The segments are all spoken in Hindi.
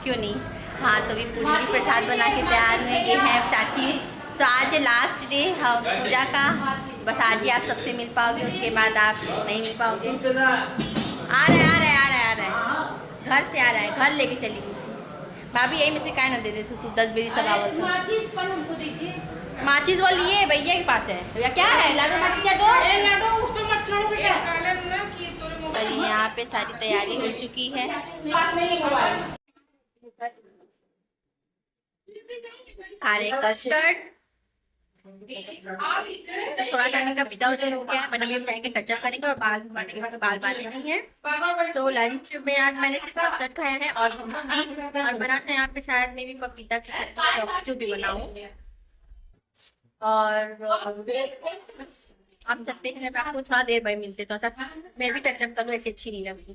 क्यों नहीं। हाँ तो भी पूरी भी प्रसाद बना के तैयार हुए। ये है चाची। सो आज लास्ट डे हम पूजा का। बस आज ही आप सबसे मिल पाओगे, उसके बाद आप नहीं मिल पाओगे। आ रहा है आ रहा है आ रहा है आ रहा है, घर से आ रहा है, घर लेके चली गई थी भाभी। यही में से काय ना दे देती तू 10 बेरी सब आवत। माचिस वो लिए भैया के पास है। भैया क्या है, लाडू माचिस है दो। और यहाँ पे सारी तैयारी हो चुकी है। खा रहे कस्टर्ड। तो थोड़ा सा मेरा इधर उधर हो गया है, बट अभी हम जाएंगे टचअप करेंगे और बाल बांधने के बाल बांधे नहीं है। तो लंच में आज मैंने सिर्फ कस्टर्ड खाया है और कुछ नहीं। और बना था यहाँ पे शायद में भी पपीता की सब्जी, जो भी बनाऊं। और हम चलते हैं, मैं आपको थोड़ा देर बाद मिलते तो ऐसा मैं भी टचअप करूँ, ऐसी अच्छी नहीं लगती।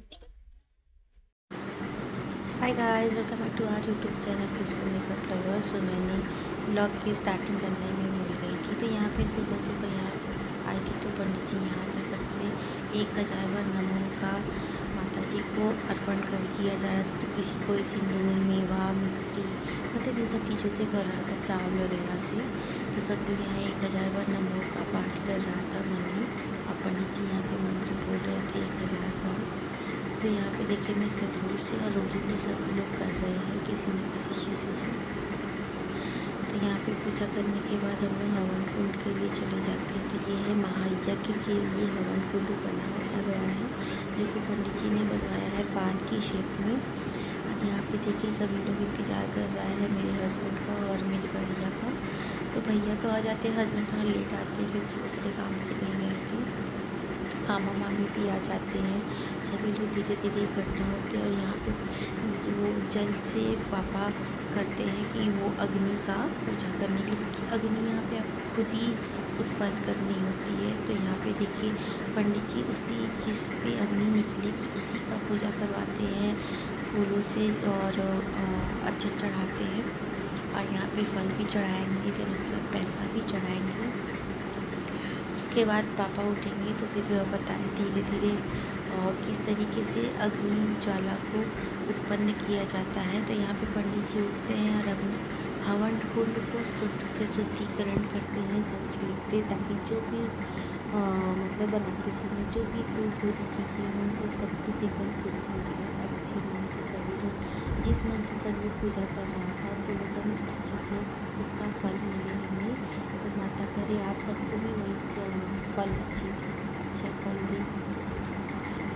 Hi guys, welcome back to our YouTube channel Khushboo makeup flower. So मैंने ब्लॉग की स्टार्टिंग करने में भूल गई थी। तो यहाँ पे सुबह सुबह यहाँ आई थी तो पंडित जी यहाँ पे सबसे 1000 बार नमो का माता जी को अर्पण किया जा रहा था। तो किसी कोई सिंदूर, मेवा, मिश्री, मतलब इन सब चीज़ों से कर रहा था, चावल वगैरह से। तो सब लोग यहाँ 1000 बार नमो का पाठ कर रहा था मन में। और पंडित जी यहाँ पे मंत्र बोल रहे थे 1000 बार। तो यहाँ पे देखिए मैं सिंदूर से और रोटी से सब लोग कर रहे हैं किसी न किसी चीज़ों से। तो यहाँ पे पूजा करने के बाद हम लोग हवन कुंड के लिए चले जाते हैं। तो ये है महायज्ञ के लिए हवन कुंड बनाया गया है, जो कि पंडित जी ने बनवाया है पान की शेप में। और यहाँ पे देखिए सभी लोग इंतज़ार कर रहा है मेरे हस्बैंड का और मेरे भैया का। तो भैया तो आ जाते हैं, हस्बैंड थोड़ा लेट आते हैं क्योंकि वो थोड़े काम से कहीं गए थे। मामा मामी भी आ जाते हैं, सभी लोग धीरे धीरे इकट्ठा होते हैं। और यहाँ पे जो जल से पापा करते हैं कि वो अग्नि का पूजा करने के लिए, क्योंकि अग्नि यहाँ पे आपको खुद ही उत्पन्न करनी होती है। तो यहाँ पे देखिए पंडित जी उसी जिस पे अग्नि निकलेगी उसी का पूजा करवाते हैं फूलों से और अक्षत चढ़ाते हैं। और यहाँ पे फल भी चढ़ाएंगे, फिर उसके बाद पैसा भी चढ़ाएंगे। उसके बाद पापा उठेंगे तो फिर बताएं धीरे धीरे किस तरीके से अग्नि ज्वाला को उत्पन्न किया जाता है। तो यहाँ पे पंडित जी उठते हैं और अग्नि हवन कुंड को शुद्धिकरण करते हैं, जल छिड़कते, ताकि जो भी मतलब बनाते समय जो भी कोई बुरी चीज़ें हों वो सब कुछ एकदम शुद्ध हो जाए। अच्छे मन से सभी लोग, जिस मन से सभी पूजा कर रहा था तो एकदम अच्छे से उसका फल मिले हमें। तो माता करे आप सबको भी वही फल अच्छा फल दे।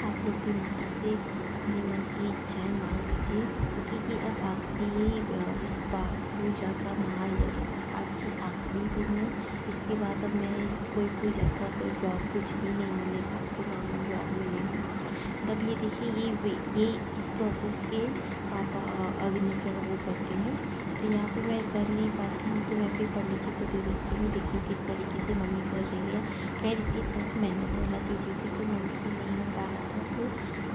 आप लोग भी माता से अपने मन की इच्छाएँ मांग लीजिए, क्योंकि अब आखिरी इस पूजा का महायज्ञ आज आखिरी दिन है। इसके बाद अब मैं कोई पूजा का कोई ब्लॉग कुछ भी नहीं मिलेगा आपको, नॉर्मल ब्लॉग मिलेगा। तब ये देखिए ये इस प्रोसेस के पापा अग्नि का वो करते हैं। तो यहाँ पे मैं कर नहीं पाती हूँ तो मैं फिर पंडित जी को दे देती हूँ। देखिए किस तरीके से मम्मी कर रही है। खैर इसी तरह मेहनत वाला चीज़ होती तो मम्मी से नहीं हो पा रहा था, तो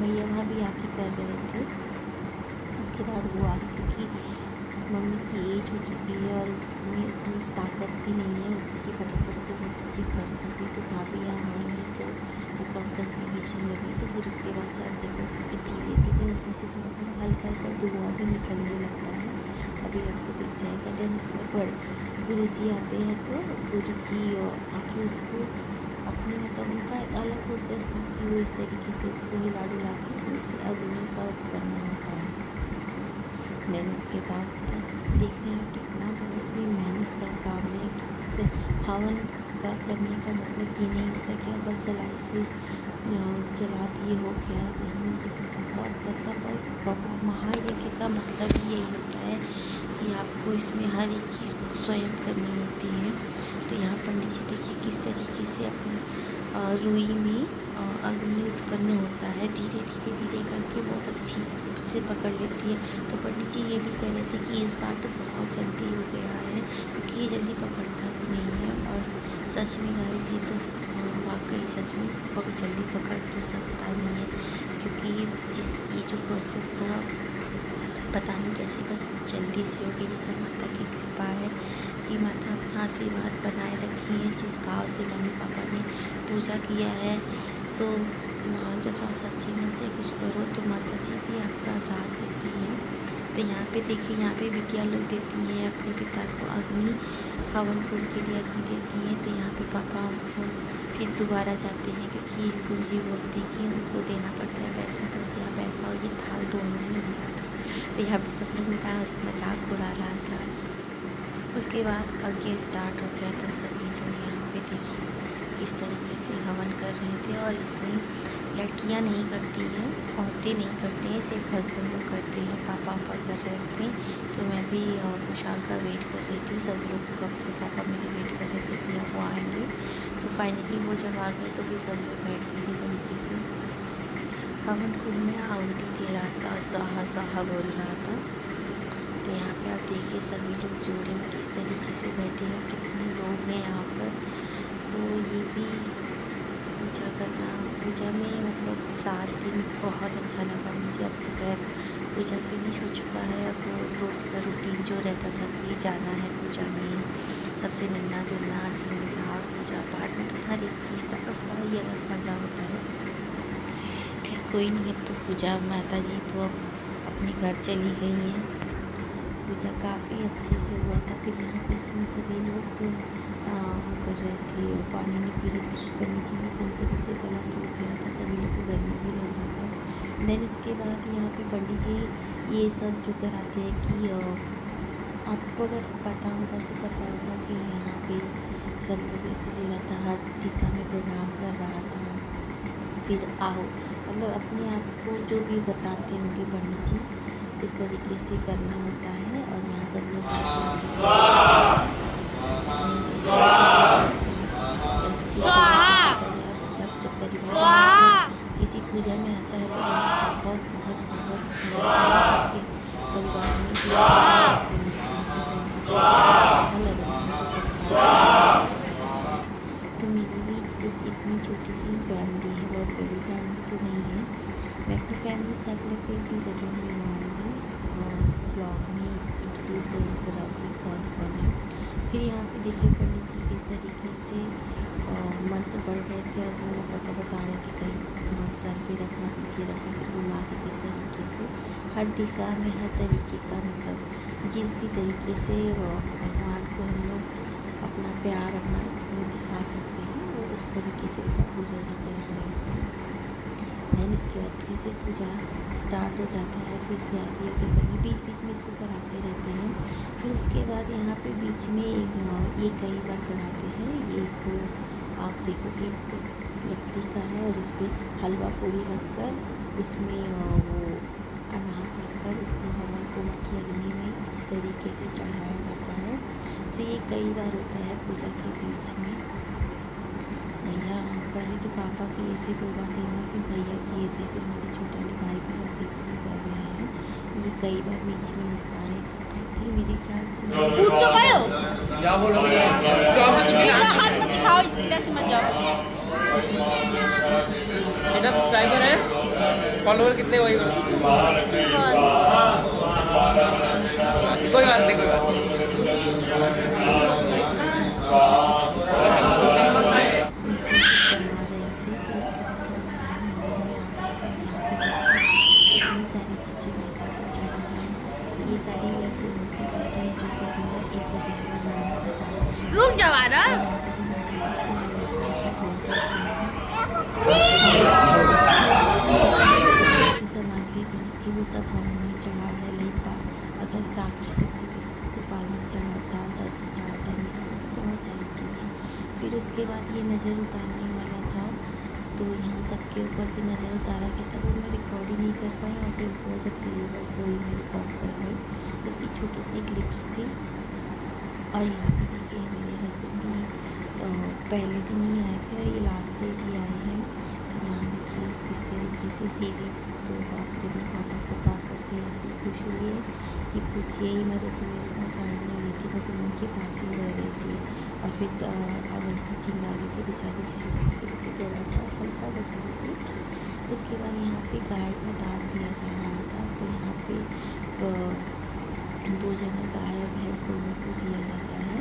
भैया वहाँ भी आके कर रहे थे। उसके बाद वो आई, क्योंकि मम्मी की एज हो चुकी है और उसमें उतनी ताकत भी नहीं है कि फटाफट से वो चीज़ कर सके। तो भाभी यहाँ आई है तो वो कस कस की खींचने लगी। तो फिर उसके बाद से आप देखो कि धीरे धीरे उसमें से थोड़ा थोड़ा हल्का हल्का धुआं भी निकलने लगता है। अभी आपको दिख जाएगा। देन उसके बाद गुरु जी आते हैं तो गुरु जी आके उसको अपने मतलब उनका अलग प्रोसेस था कि वो इस तरीके से उसको हिला डुला के जिससे अग्नि का उत्पन्न होता है। देन उसके बाद देख रहे हैं कितना बहुत ही मेहनत का काम है। हवन का करने का मतलब ये नहीं होता कि आप बस सिलाई से जला दिए हो गया, मतलब महायज्ञ का मतलब यही होता है कि आपको इसमें हर एक चीज़ को स्वयं करनी होती है। तो यहाँ पंडित जी देखिए किस तरीके से अपने रुई में अग्नि उत्पन्न होता है, धीरे धीरे धीरे करके बहुत अच्छी से पकड़ लेती है। तो पंडित जी ये भी कह रहे थे कि इस बार तो बहुत जल्दी हो गया है, क्योंकि ये जल्दी पकड़ता भी नहीं है। और सच में गाइस ये तो वाकई सच में बहुत जल्दी पकड़ तो सकता नहीं है, क्योंकि ये जो प्रोसेस था पता नहीं कैसे बस जल्दी से हो गई। ये सब माता की कृपा है कि माता अपना आशीर्वाद बनाए रखी है। जिस भाव से मम्मी पापा ने पूजा किया है, तो जब आप सच्चे मन से कुछ करो तो माता जी भी आपका साथ देती हैं। तो यहाँ पे देखिए, यहाँ पे बिटिया लोग देती हैं अपने पिता को अग्नि, हवन कुंड के लिए अग्नि देती हैं। तो यहाँ पे पापा उनको फिर दोबारा जाते हैं, क्योंकि गुरु जी बोलते हैं कि उनको देना पड़ता है पैसा, तो या पैसा और ये थाल दोनों ही मिला था। तो यहाँ पे सब लोग मेरा मजाक उड़ा रहा था। उसके बाद आगे स्टार्ट हो गया, तो सभी लोग यहाँ पे देखिए किस तरीके से हवन कर रहे थे। और इसमें लड़कियां नहीं करती हैं, औरतें नहीं करती हैं, सिर्फ हस्बैंड लोग करते हैं। पापा कर रहे थे, तो मैं भी विशाल का वेट कर रही थी। सब लोग कब से पापा मेरे वेट कर रहे थे कि अब वो आएंगे। तो फाइनली वो जब आ गए तो भी सब लोग बैठ के इसी तरीके से हवन कुंड में आहुति दे रहा था, स्वाहा स्वाहा बोल रहा था। तो यहाँ पे आप देखिए सभी लोग जोड़े में किस तरीके से बैठे हैं, कितने लोग हैं यहाँ पर। तो ये भी पूजा करना, पूजा में मतलब 7 दिन बहुत अच्छा लगा मुझे। अब तो खैर पूजा फिनिश हो चुका है। अब रोज़ का रूटीन जो रहता था कि जाना है पूजा में, सबसे मिलना जुलना, हंसी मजाक, पूजा पाठ, मतलब हर एक चीज़ था, उसका ही अलग मज़ा होता है। खैर कोई नहीं, अब तो पूजा माता जी तो अब अपने घर चली गई हैं। पूजा काफ़ी अच्छे से हुआ था। फिर यहाँ बीच में सभी लोग वो कर रहे थे, पानी नहीं पी रहे थे, गले जी भी बोलते रहते, गला सूख गया था, सभी लोग को गर्मी भी लग रहा था। देन उसके बाद यहाँ पे पंडित जी ये सब जो कराते हैं कि आपको अगर पता होगा तो पता होगा कि यहाँ पे सब लोग ऐसे ले रहा था, हर दिशा में प्रोग्राम कर रहा था। फिर आओ, मतलब अपने आप को जो भी बताते होंगे पंडित जी, उस तरीके से करना होता है। और यहाँ सब लोग सब जब परिवार इसी पूजा में आता है तो बहुत बहुत बहुत अच्छा लगता है कि परिवार में अच्छा लग रहा है। तो मेरी भी इतनी छोटी सी फैमिली है, बहुत बड़ी फैमिली तो नहीं है। मैं अपनी फैमिली से आप लोग को इतनी ज़रूर मिलवाऊँगी और ब्लॉग में इंट्रोड्यूस ज़रूर कराऊँगी कौन है। फिर यहाँ पे देखिए पंडित जी किस तरीके से मंत्र पढ़ रहे थे और वो बता रहे थे कहीं सर पे रखना, पीछे रखना, फिर घुमा के किस तरीके से हर दिशा में हर तरीके का, मतलब जिस भी तरीके से भगवान को हम लोग अपना प्यार, अपना वो दिखा सकते हैं, वो उस तरीके से उनका पूजा करा रहे थे। देन उसके बाद फिर से पूजा स्टार्ट हो जाता है, फिर से आप ये करनी, बीच बीच में इसको कराते रहते हैं। फिर उसके बाद यहाँ पे बीच में ये कई बार कराते हैं। ये आप देखोगे एक लकड़ी का है और इस पर हलवा पूरी रखकर उसमें वो अनार रखकर उसको हवन कुंड की अग्नि में इस तरीके से चढ़ाया जाता है। सो ये कई बार होता है पूजा के बीच में। भैया पहले तो पापा किए थे 2 बार 3 बार, फिर भैया किए थे, फिर मेरे छोटे वाले भाई भी अब भी कर रहे हैं। ये कई बार बीच में होता है। थी मेरे ख्याल से उठ तो गए हो, क्या बोलोगे? हाथ मत दिखाओ, इधर से मत जाओ। कितना सब्सक्राइबर है, फॉलोवर कितने हुए? 61। कोई बात नहीं, कोई बात नहीं। रुक जाओ ना। सामग्री बनी थी वो सब हमने चढ़ा है। लाइक अगर साग की सब्जी तो पालक चढ़ा था, सरसों चढ़ा था, मिर्च, बहुत सारी चीज़ें। फिर उसके बाद ये नज़र उतारने वाला था, तो यहाँ सबके ऊपर से नज़र उतारा गया था। वो मैं रिकॉर्ड ही नहीं कर पाई और फिर वो जब डिलीवर तो ही मैं रिकॉर्ड कर पाई। उसकी छोटी सी क्लिप्स थी। और यहाँ पे देखिए मेरे हस्बैंड भी पहले दिन ही आए थे और ये लास्ट डे भी आए हैं। तो यहाँ देखिए किस तरीके से सीवी तो बाप रे पापा को पा करके ऐसी खुश हुई है कि पूछिए ही मरे, तो मेरे पास आई नहीं हुई थी, बस उनके पास ही रह रही थी। और फिर अब उनकी चिंगारी से बेचारी झल रही थी, थोड़ा सा हल्का बता रही थी। उसके बाद यहाँ पे गाय का दान दिया जा रहा था। तो यहाँ पे 2 जगह गाय और भैंस दोनों को दिया जाता है।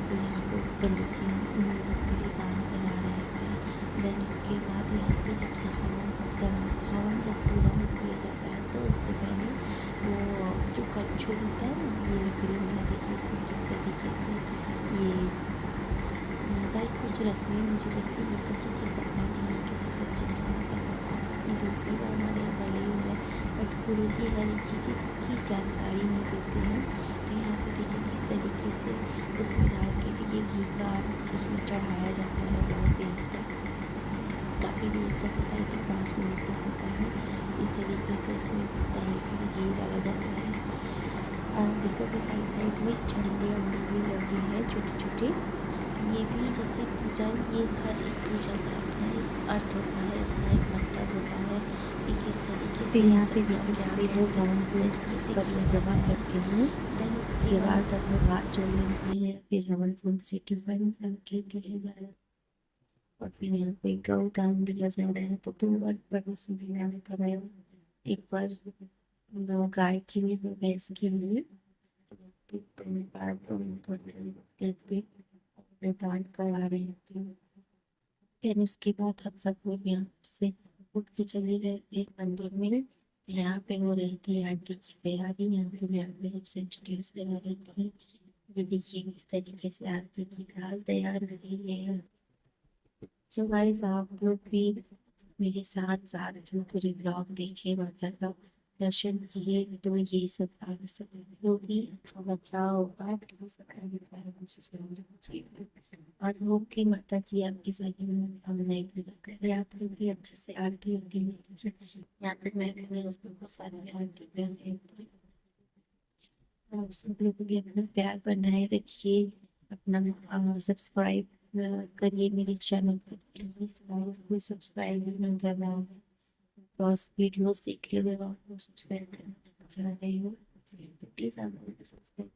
तो यहाँ पे पंडित जी उन लोगों के लिए दान करा रहे थे। देन उसके बाद यहाँ पे जब हवन जब पूरा हो किया जाता है तो उससे पहले वो जो त्रिशूल होता है ना, ये लकड़ी वाला, देखिए इसमें किस तरीके से ये गाइस कुछ रस्में मुझे जैसे ये सब चीज़ें पता नहीं है, क्योंकि सच्ची माता का पाठ इतनी दूसरी बार हमारे यहाँ भले ही हो रहा है, बट गुरु जी हर एक चीज़ की जानकारी हमें देते हैं। तो यहाँ पे देखिए किस तरीके से उसमें डाल के फिर ये घी का उसमें चढ़ाया जाता है बहुत देर तक, काफ़ी देर तक होता है, 5 मिनट तक होता है। इस तरीके से उसमें डायरेक्टली घी डाला जाता है। और देखो कि साइड में झंडे वंडे भी लगे हैं छोटे छोटे। तो ये भी जैसे पूजा, ये हर एक पूजा का अपना एक अर्थ होता है, अपना एक मतलब होता है कि किस तरीके से यहाँ पे देखिए सभी लोग तरीके से जमा करते हैं। देन उसके बाद सब लोग हाथ जोड़ लेते हैं, फिर हवन फूल से टिफिन के दिया जा रहा है, और फिर यहाँ पे गौ दान दिया जा रहा है। तो 2 बार परमेश्वर ने दान कराया, एक बार गाय के लिए, भैंस के लिए, दान करा रहे थे। फिर उसके बाद हम सब लोग यहाँ से उठ के चले गए थे मंदिर में। यहाँ पे हो रही थी आरती की तैयारी, यहाँ पे सबसे इंट्रोड्यूस करा रहे थे। ये देखिए किस तरीके से आरती की दाल तैयार हो रही है। तो गाइस आप लोग भी मेरे साथ साथ जो पूरे ब्लॉग देखे, माता का दर्शन किए, तो ये सब आप सब को भी अच्छा लग रहा होगा। और वो की माता जी आपकी सारी मनोकामनाएं पूरा करे, आप लोग भी अच्छे से आरती होती है। यहाँ पे मैं भी उसको सारी आरती कर रही थी। आप सब लोग भी अपना प्यार बनाए रखिए, अपना सब्सक्राइब करिए मेरे चैनल पर प्लीज। कोई सब्सक्राइब नहीं कर रहा है, बस वीडियो देख रहे हो और सब्सक्राइब करना चाह रहे हो, प्लीज आप लोग सब्सक्राइब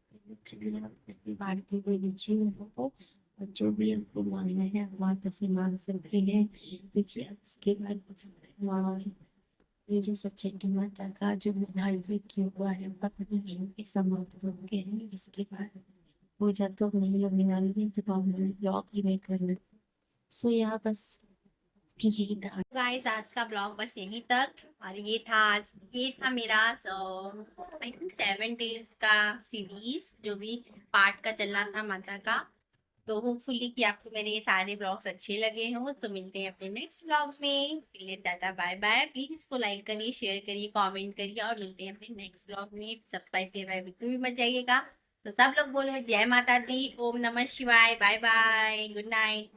करिए। आप भारतीय लीजिए उनको, और जो भी आपको मानना है आप माता से मांग सकते हैं, क्योंकि अब इसके बाद ये जो सचेती माता का जो भाई किया हुआ है अपने यहीं पे समाप्त हो गए हैं। इसके बाद पूजा तो नहीं होने वाली है, तो हम ब्लॉग ही में करना। सो यहाँ बस यही था गाइस, आज का ब्लॉग बस यहीं तक। और ये था मेरा आई थिंक 7 डेज का सीरीज, जो भी पार्ट का चल रहा था माता का। तो होपफुली कि आपको मेरे ये सारे ब्लॉग्स अच्छे लगे हों। तो मिलते हैं अपने नेक्स्ट ब्लॉग में। Tata bye bye. प्लीज इसको लाइक करिए, शेयर करिए, कमेंट करिए, और मिलते हैं अपने नेक्स्ट ब्लॉग में। सब्सक्राइब के बिल्कुल भी मत जाइएगा। तो सब लोग बोलो जय माता दी, ओम नमः शिवाय, बाय बाय, गुड नाइट।